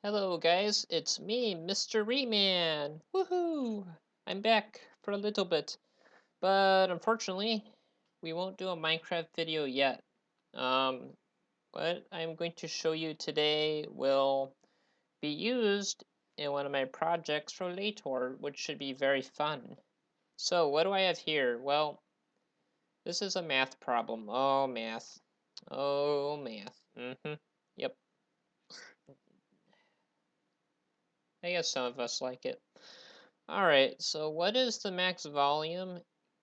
Hello guys, it's me, Mr. Reman. Woohoo! I'm back for a little bit, but unfortunately, we won't do a Minecraft video yet. Um, what I'm going to show you today will be used in one of my projects for later, which should be very fun. So, what do I have here? Well, this is a math problem. Oh, math. Oh, math. Yep. I guess some of us like it. Alright, so what is the max volume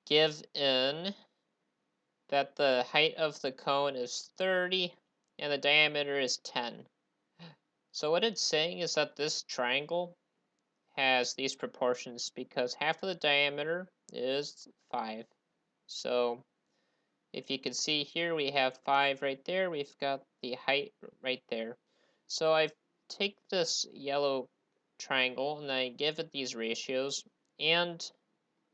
given that the height of the cone is 30 and the diameter is 10? So what it's saying is that this triangle has these proportions because half of the diameter is 5. So if you can see here, we have 5 right there. We've got the height right there. So I take this yellow triangle and I give it these ratios, and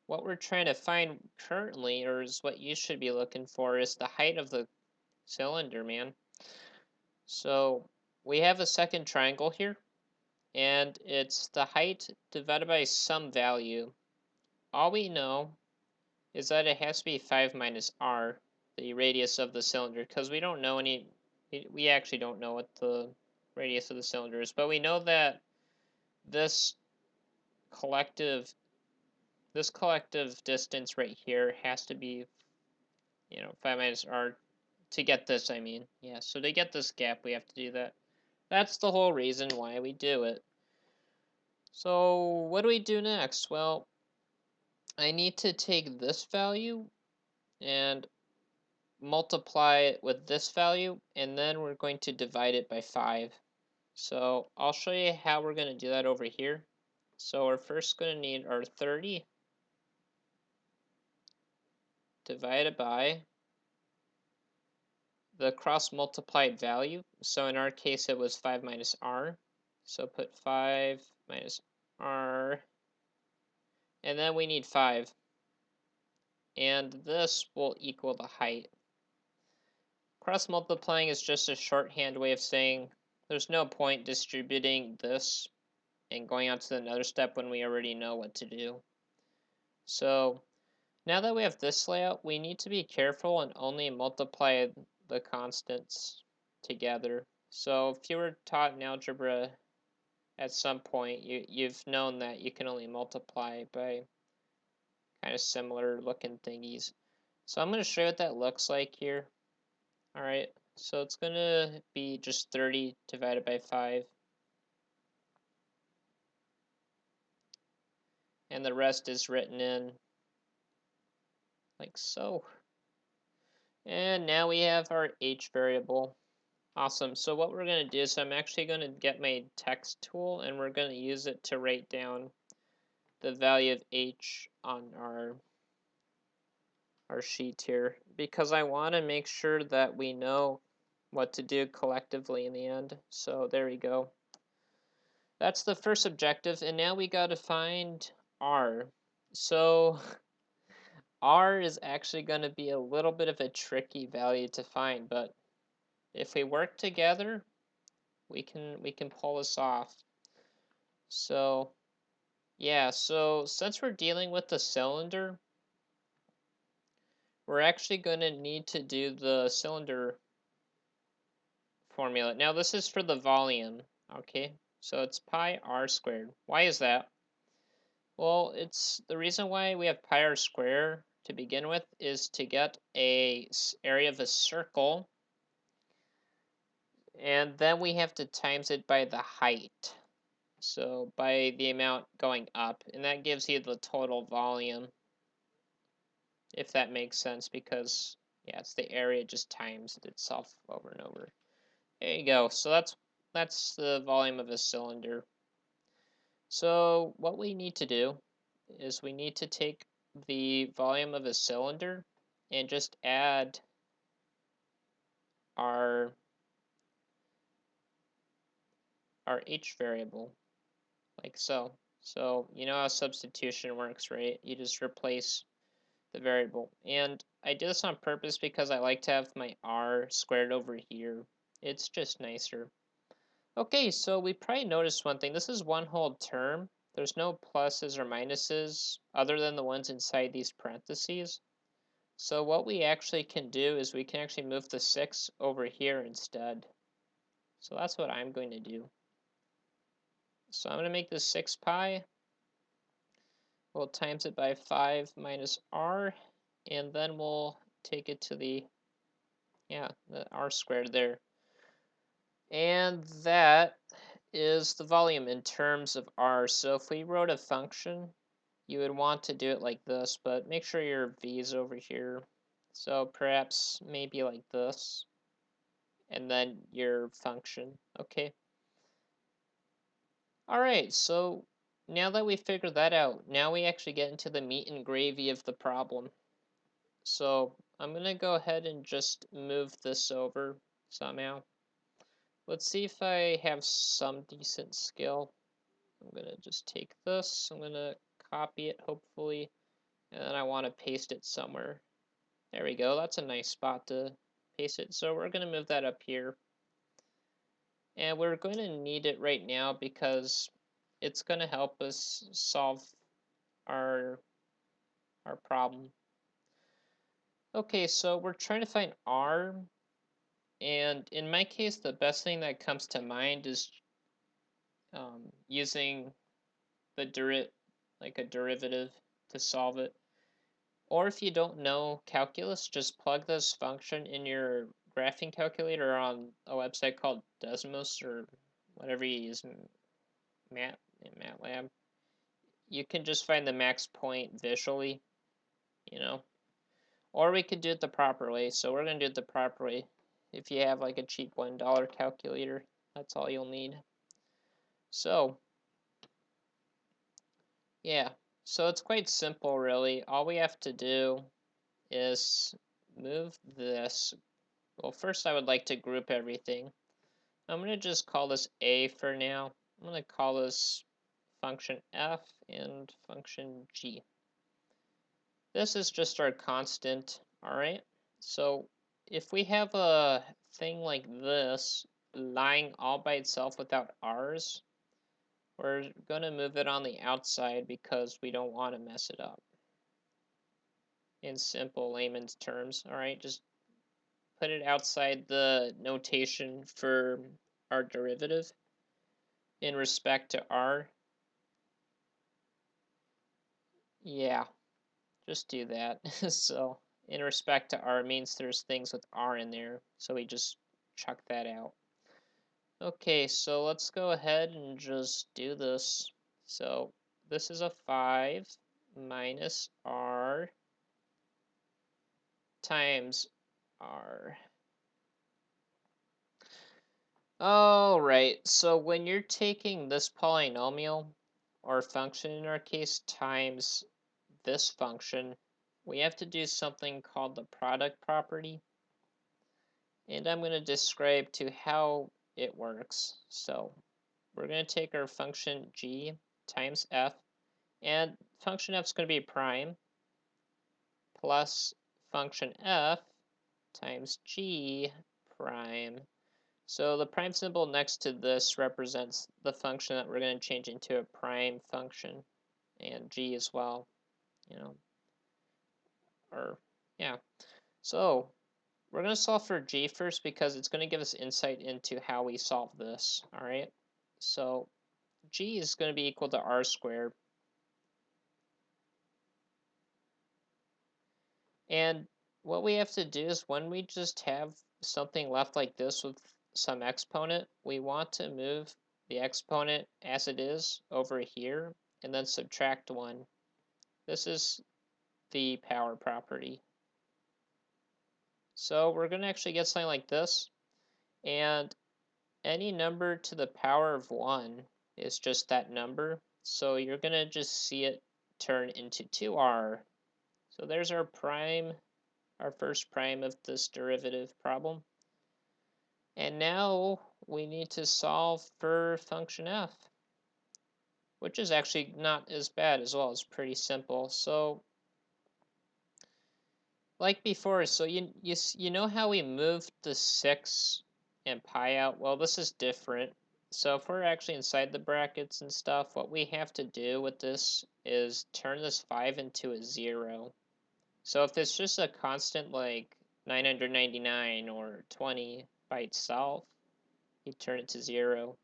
what we're trying to find currently, or is what you should be looking for, is the height of the cylinder, man. So we have a second triangle here, and it's the height divided by some value. All we know is that it has to be 5 minus r, the radius of the cylinder, because we don't know we actually don't know what the radius of the cylinder is, but we know that this collective this collective distance right here has to be 5 minus r to get this, I mean. Yeah, so to get this gap, we have to do that. That's the whole reason why we do it. So what do we do next? Well, I need to take this value and multiply it with this value, and then we're going to divide it by 5. So I'll show you how we're going to do that over here. So we're first going to need our 30 divided by the cross multiplied value. So in our case, it was 5 minus r. So put 5 minus r, and then we need 5. And this will equal the height. Cross multiplying is just a shorthand way of saying there's no point distributing this and going on to another step when we already know what to do. So now that we have this layout, we need to be careful and only multiply the constants together. So if you were taught in algebra at some point, you've known that you can only multiply by kind of similar looking thingies. So I'm going to show you what that looks like here. Alright, so it's going to be just 30 divided by 5. And the rest is written in like so. And now we have our h variable. Awesome. So what we're going to do is I'm actually going to get my text tool, and we're going to use it to write down the value of h on our sheet here, because I want to make sure that we know what to do collectively in the end. So there we go. That's the first objective, and now we got to find r. So r is actually going to be a little bit of a tricky value to find, but if we work together, we can pull this off. So yeah, so since we're dealing with the cylinder, we're actually going to need to do the cylinder formula. Now this is for the volume, okay? So it's pi r squared. Why is that? Well, it's the reason why we have pi r squared to begin with is to get a area of a circle, and then we have to times it by the height. So by the amount going up, and that gives you the total volume, if that makes sense, because yeah, it's the area just times itself over and over. There you go. So that's the volume of a cylinder. So what we need to do is we need to take the volume of a cylinder and just add our h variable, like so. So you know how substitution works, right? You just replace the variable. And I do this on purpose because I like to have my r squared over here. It's just nicer. Okay, so we probably noticed one thing. This is one whole term. There's no pluses or minuses other than the ones inside these parentheses. So what we actually can do is we can actually move the 6 over here instead. So that's what I'm going to do. So I'm going to make this 6 pi. We'll times it by 5 minus r, and then we'll take it to the r squared there. And that is the volume in terms of r. So if we wrote a function, you would want to do it like this, but make sure your v is over here. So perhaps maybe like this, and then your function. Okay. All right, so now that we figured that out, now we actually get into the meat and gravy of the problem. So I'm going to go ahead and just move this over somehow. Let's see if I have some decent skill. I'm going to just take this, I'm going to copy it hopefully, and then I want to paste it somewhere. There we go, that's a nice spot to paste it. So we're going to move that up here. And we're going to need it right now because it's going to help us solve our problem. Okay, so we're trying to find r, and in my case, the best thing that comes to mind is using the like a derivative to solve it. Or if you don't know calculus, just plug this function in your graphing calculator on a website called Desmos or whatever you use, MATLAB. You can just find the max point visually, you know. Or we could do it the proper way. So we're going to do it the proper way. If you have like a cheap $1 calculator, that's all you'll need. So, yeah. So it's quite simple, really. All we have to do is move this. Well, first I would like to group everything. I'm going to just call this A for now. I'm going to call this function F and function G. This is just our constant, all right? So if we have a thing like this lying all by itself without r's, we're going to move it on the outside because we don't want to mess it up. In simple layman's terms, all right? Just put it outside the notation for our derivative in respect to r. Yeah, just do that. So in respect to r means there's things with r in there, so we just chuck that out. Okay, so let's go ahead and just do this. So this is a 5 minus r times r. All right, so when you're taking this polynomial, or function in our case, times this function, we have to do something called the product property. And I'm going to describe to how it works. So we're going to take our function g times f, and function f is going to be prime, plus function f times g prime. So the prime symbol next to this represents the function that we're going to change into a prime function, and g as well, you know, or yeah. So we're going to solve for g first because it's going to give us insight into how we solve this, all right? So g is going to be equal to r squared. And what we have to do is when we just have something left like this with some exponent, we want to move the exponent as it is over here and then subtract 1. This is the power property. So we're going to actually get something like this. And any number to the power of 1 is just that number. So you're going to just see it turn into 2r. So there's our prime, our first prime of this derivative problem. And now we need to solve for function f, which is actually not as bad as well. It's pretty simple. So like before, so you know how we moved the 6 and pi out? Well, this is different. So if we're actually inside the brackets and stuff, what we have to do with this is turn this 5 into a 0. So if it's just a constant like 999 or 20 by itself, you turn it to 0.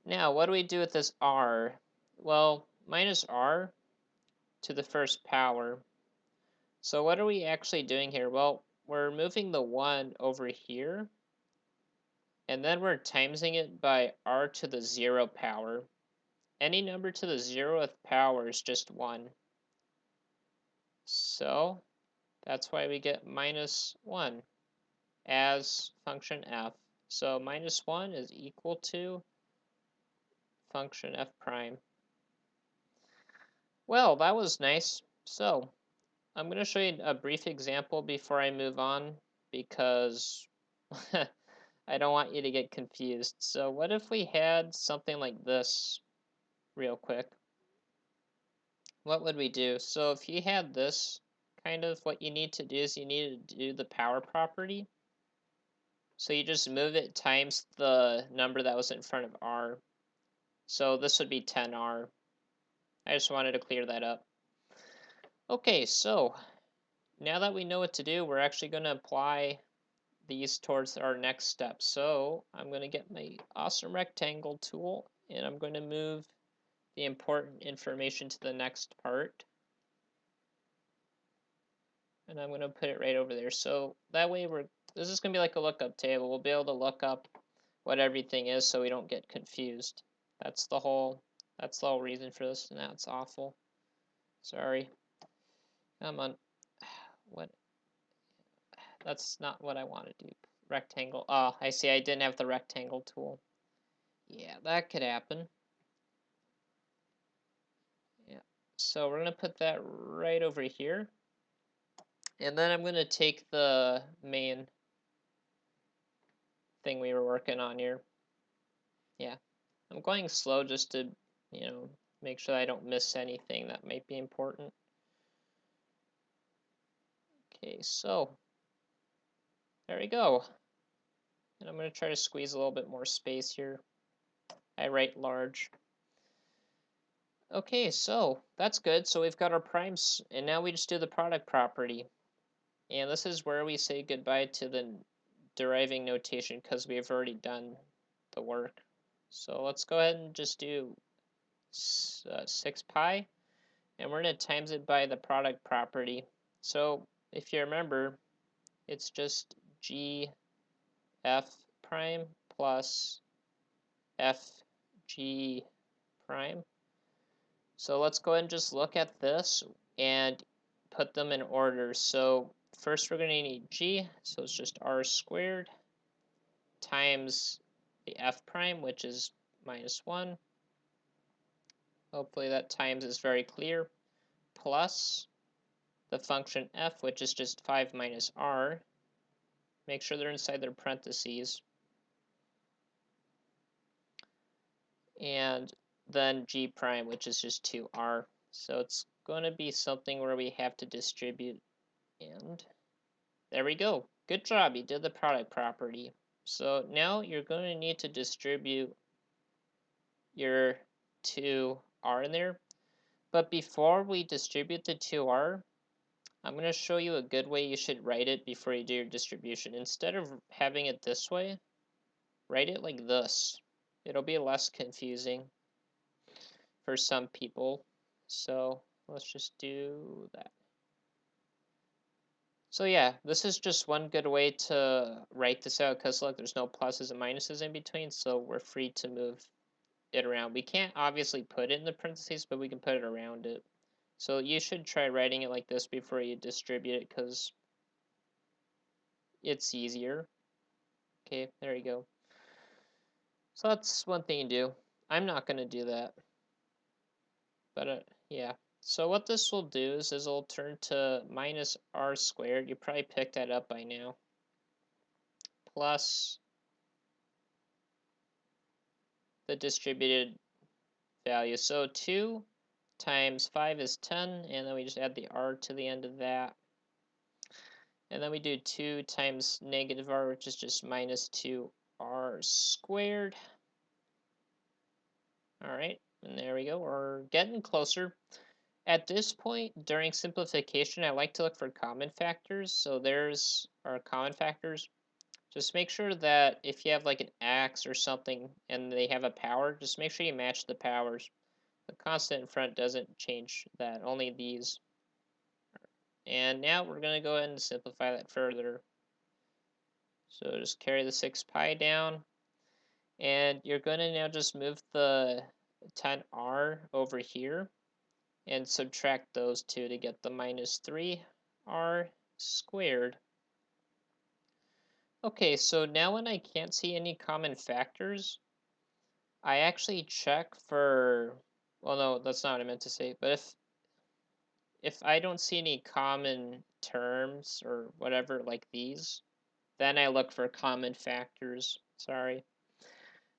Now, what do we do with this r? Well, minus r to the first power. So what are we actually doing here? Well, we're moving the 1 over here, and then we're timesing it by r to the 0 power. Any number to the 0th power is just 1. So that's why we get minus 1 as function f. So minus 1 is equal to function f prime. Well, that was nice. So I'm going to show you a brief example before I move on, because I don't want you to get confused. So what if we had something like this real quick? What would we do? So if you had this, kind of what you need to do is you need to do the power property. So you just move it times the number that was in front of r. So this would be 10r. I just wanted to clear that up. Okay, so now that we know what to do, we're actually going to apply these towards our next step. So I'm going to get my awesome rectangle tool, and I'm going to move the important information to the next part. And I'm going to put it right over there. So that way this is going to be like a lookup table. We'll be able to look up what everything is so we don't get confused. That's the whole reason for this. Now it's awful. Sorry. Come on. What? That's not what I want to do. Rectangle. Oh, I see. I didn't have the rectangle tool. Yeah, that could happen. Yeah. So we're going to put that right over here. And then I'm going to take the main thing we were working on here. Yeah. I'm going slow just to, make sure I don't miss anything that might be important. Okay, so there we go. And I'm going to try to squeeze a little bit more space here. I write large. Okay, so that's good. So we've got our primes, and now we just do the product property. And this is where we say goodbye to the deriving notation because we've already done the work. So let's go ahead and just do 6 pi, and we're going to times it by the product property. So if you remember, it's just g f prime plus f g prime. So let's go ahead and just look at this and put them in order. So first we're going to need g, so it's just r squared times the f prime, which is minus 1. Hopefully that times is very clear, plus the function f, which is just 5 minus r. Make sure they're inside their parentheses. And then g prime, which is just 2r. So it's going to be something where we have to distribute, and there we go. Good job, you did the product property. So now you're going to need to distribute your 2r in there. But before we distribute the 2r, I'm going to show you a good way you should write it before you do your distribution. Instead of having it this way, write it like this. It'll be less confusing for some people. So let's just do that. So yeah, this is just one good way to write this out, because look, there's no pluses and minuses in between, so we're free to move it around. We can't obviously put it in the parentheses, but we can put it around it. So you should try writing it like this before you distribute it, because it's easier. Okay, there you go. So that's one thing you do. I'm not going to do that. But yeah. So what this will do is it'll turn to minus r squared. You probably picked that up by now. Plus the distributed value. So 2 times 5 is 10, and then we just add the r to the end of that. And then we do 2 times negative r, which is just minus 2r. r squared. All right, and there we go. We're getting closer. At this point, during simplification, I like to look for common factors. So there's our common factors. Just make sure that if you have like an axe or something and they have a power, just make sure you match the powers. The constant in front doesn't change that, only these. And now we're going to go ahead and simplify that further. So just carry the 6 pi down. And you're going to now just move the 10r over here and subtract those two to get the minus 3r squared. Okay, so now when I can't see any common factors, I actually check for, well, no, that's not what I meant to say, but if I don't see any common terms or whatever like these, then I look for common factors. Sorry.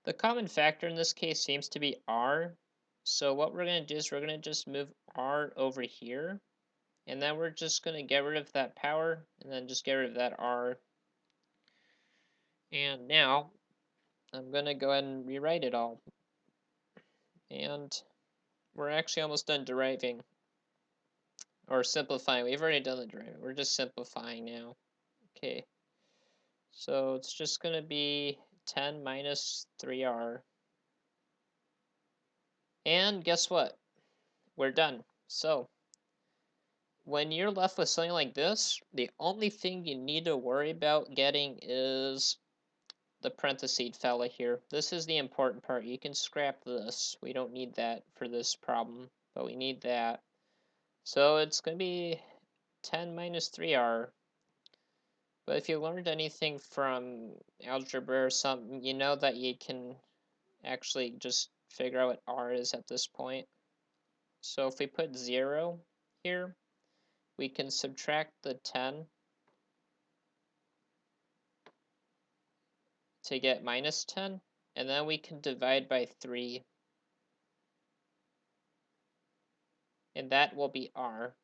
The common factor in this case seems to be r. So what we're going to do is we're going to just move r over here. And then we're just going to get rid of that power and then just get rid of that r. And now I'm going to go ahead and rewrite it all. And we're actually almost done deriving. Or simplifying. We've already done the deriving. We're just simplifying now. Okay. So it's just going to be 10 minus 3r. And guess what? We're done. So when you're left with something like this, the only thing you need to worry about getting is the parentheses fella here. This is the important part. You can scrap this. We don't need that for this problem, but we need that. So it's going to be 10 minus 3r. But if you learned anything from algebra or something, you know that you can actually just figure out what r is at this point. So if we put 0 here, we can subtract the 10 to get minus 10, and then we can divide by 3, and that will be r.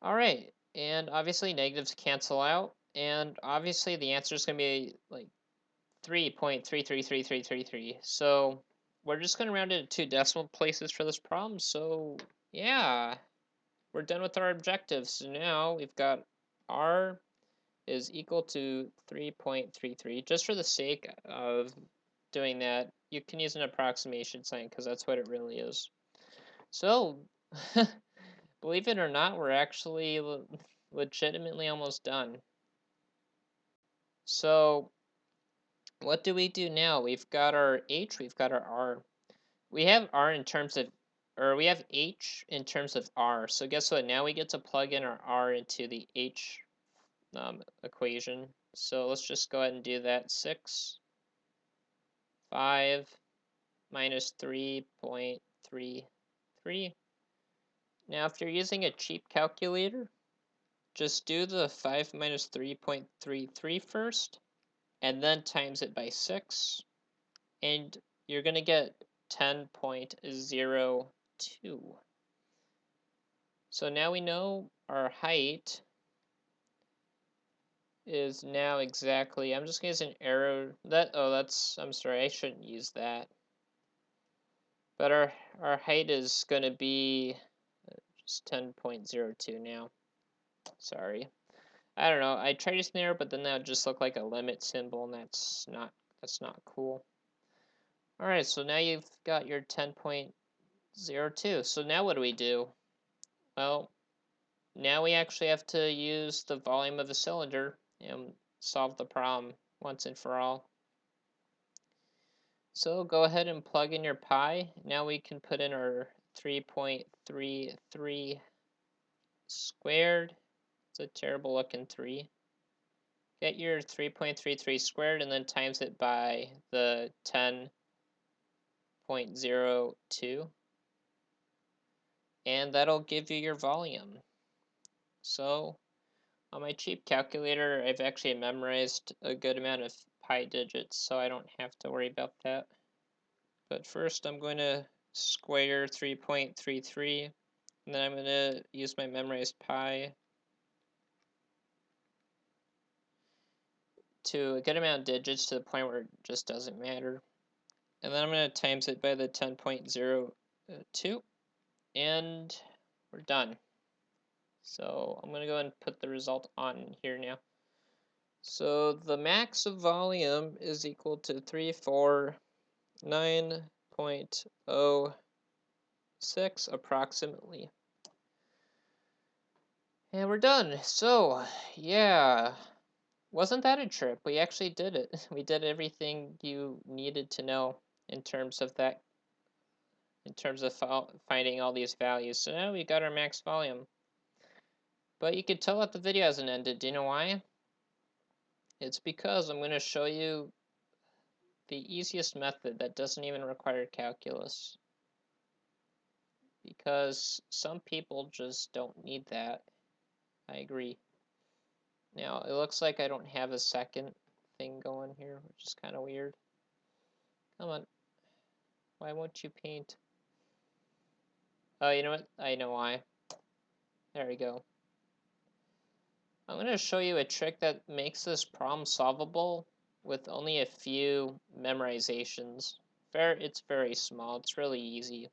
All right, and obviously negatives cancel out, and obviously the answer is going to be like 3.333333. So we're just going to round it to 2 decimal places for this problem. So yeah, we're done with our objectives. So now we've got r is equal to 3.33. Just for the sake of doing that, you can use an approximation sign because that's what it really is. So, believe it or not, we're actually legitimately almost done. So, what do we do now? We've got our h, we've got our r. We have r in terms of, or we have h in terms of r. So guess what? Now we get to plug in our r into the h equation. So let's just go ahead and do that. 6, 5, minus 3.33. Now, if you're using a cheap calculator, just do the 5 minus 3.33 first, and then times it by 6, and you're going to get 10.02. So now we know our height is now exactly, I'm just going to use an arrow, I'm sorry, I shouldn't use that. But our height is going to be just 10.02 now. Sorry. I don't know. I tried using there, but then that would just look like a limit symbol, and that's not cool. All right, so now you've got your 10.02. So now what do we do? Well, now we actually have to use the volume of a cylinder and solve the problem once and for all. So go ahead and plug in your pi. Now we can put in our 3.33 squared. It's a terrible looking 3. Get your 3.33 squared and then times it by the 10.02. And that'll give you your volume. So on my cheap calculator, I've actually memorized a good amount of pi digits, so I don't have to worry about that. But first I'm going to square 3.33, and then I'm going to use my memorized pi. to a good amount of digits to the point where it just doesn't matter. And then I'm going to times it by the 10.02, and we're done. So I'm going to go ahead and put the result on here now. So the max of volume is equal to 349.06 approximately. And we're done. So, yeah. Wasn't that a trip? We actually did it. We did everything you needed to know in terms of that, in terms of finding all these values. So now we got our max volume. But you could tell that the video hasn't ended. Do you know why? It's because I'm going to show you the easiest method that doesn't even require calculus. Because some people just don't need that. I agree. Now, it looks like I don't have a second thing going here, which is kind of weird. Come on. Why won't you paint? Oh, you know what? I know why. There we go. I'm going to show you a trick that makes this problem solvable with only a few memorizations. It's very small. It's really easy.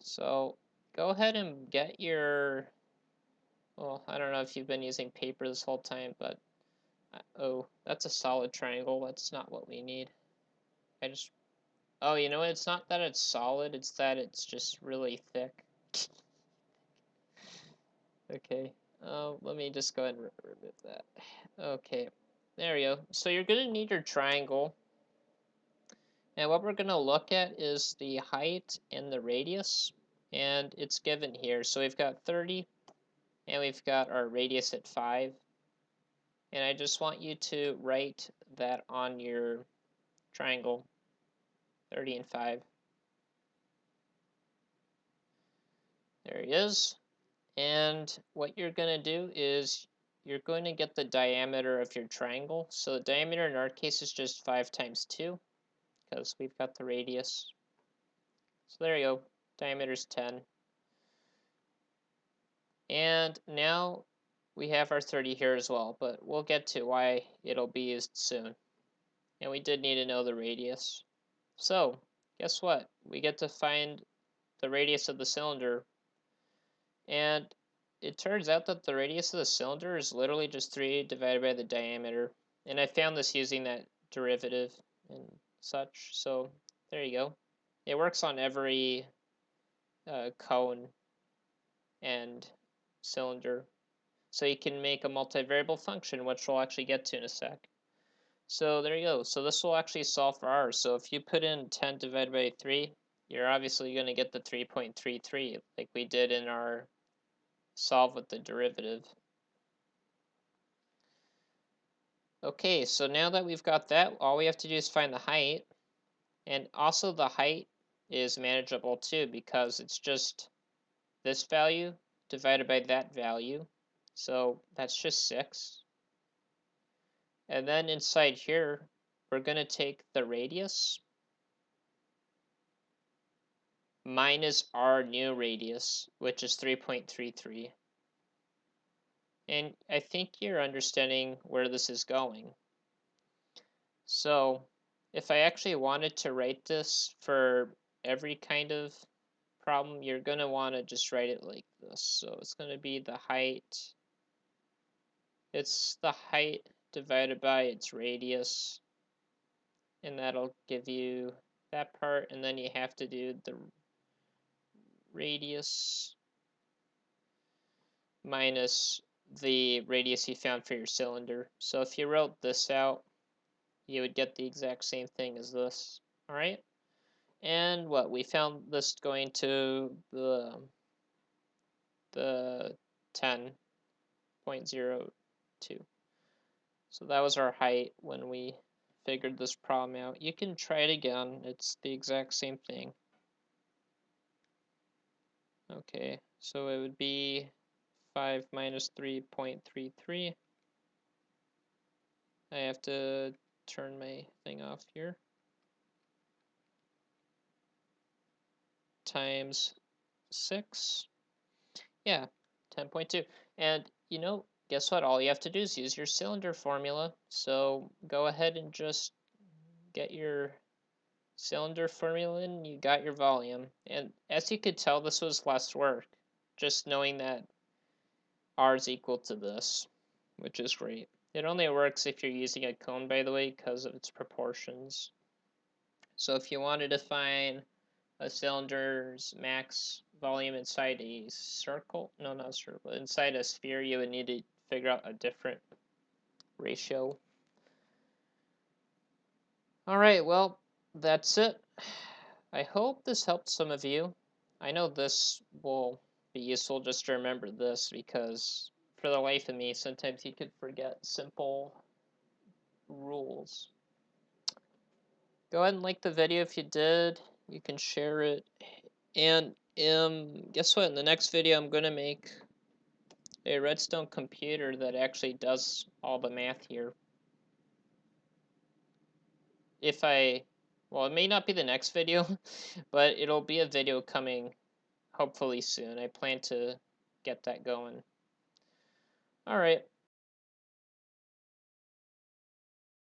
So go ahead and get your... Well, I don't know if you've been using paper this whole time, but... Oh, that's a solid triangle. That's not what we need. Oh, you know what? It's not that it's solid, it's that it's just really thick. Okay. Let me just go ahead and remove that. Okay. There we go. So you're going to need your triangle. And what we're going to look at is the height and the radius. And it's given here. So we've got 30, and we've got our radius at 5. And I just want you to write that on your triangle, 30 and 5. There he is. And what you're going to do is you're going to get the diameter of your triangle. So the diameter in our case is just 5 times 2, because we've got the radius. So there you go. Diameter is 10. And now we have our 30 here as well, but we'll get to why it'll be used soon. And we did need to know the radius. So guess what? We get to find the radius of the cylinder. And it turns out that the radius of the cylinder is literally just 3 divided by the diameter. And I found this using that derivative and such. So there you go. It works on every cone and cylinder. So you can make a multivariable function, which we'll actually get to in a sec. So there you go. So this will actually solve for r. So if you put in 10 divided by 3, you're obviously going to get the 3.33 like we did in our solve with the derivative. Okay, so now that we've got that, all we have to do is find the height. And also the height is manageable too, because it's just this value divided by that value. So that's just 6. And then inside here, we're going to take the radius minus our new radius, which is 3.33. And I think you're understanding where this is going. So if I actually wanted to write this for every kind of problem, you're going to want to just write it like this. So it's going to be the height. It's the height divided by its radius. And that'll give you that part. And then you have to do the radius minus the radius you found for your cylinder. So if you wrote this out, you would get the exact same thing as this. All right? And what? We found this going to the 10.02. So that was our height when we figured this problem out. You can try it again. It's the exact same thing. Okay, so it would be 5 minus 3.33. I have to turn my thing off here. Times 6. Yeah, 10.2. And you know, guess what? All you have to do is use your cylinder formula. So go ahead and just get your cylinder formula and you got your volume. And as you could tell, this was less work, just knowing that R is equal to this, which is great. It only works if you're using a cone, by the way, because of its proportions. So if you wanted to find a cylinder's max volume inside a circle, no, not a circle, inside a sphere, you would need to figure out a different ratio. All right, well, that's it. I hope this helped some of you. I know this will be useful just to remember this because for the life of me, sometimes you could forget simple rules. Go ahead and like the video if you did. You can share it. And guess what? In the next video, I'm going to make a redstone computer that actually does all the math here. Well, it may not be the next video, but it'll be a video coming hopefully soon. I plan to get that going. All right.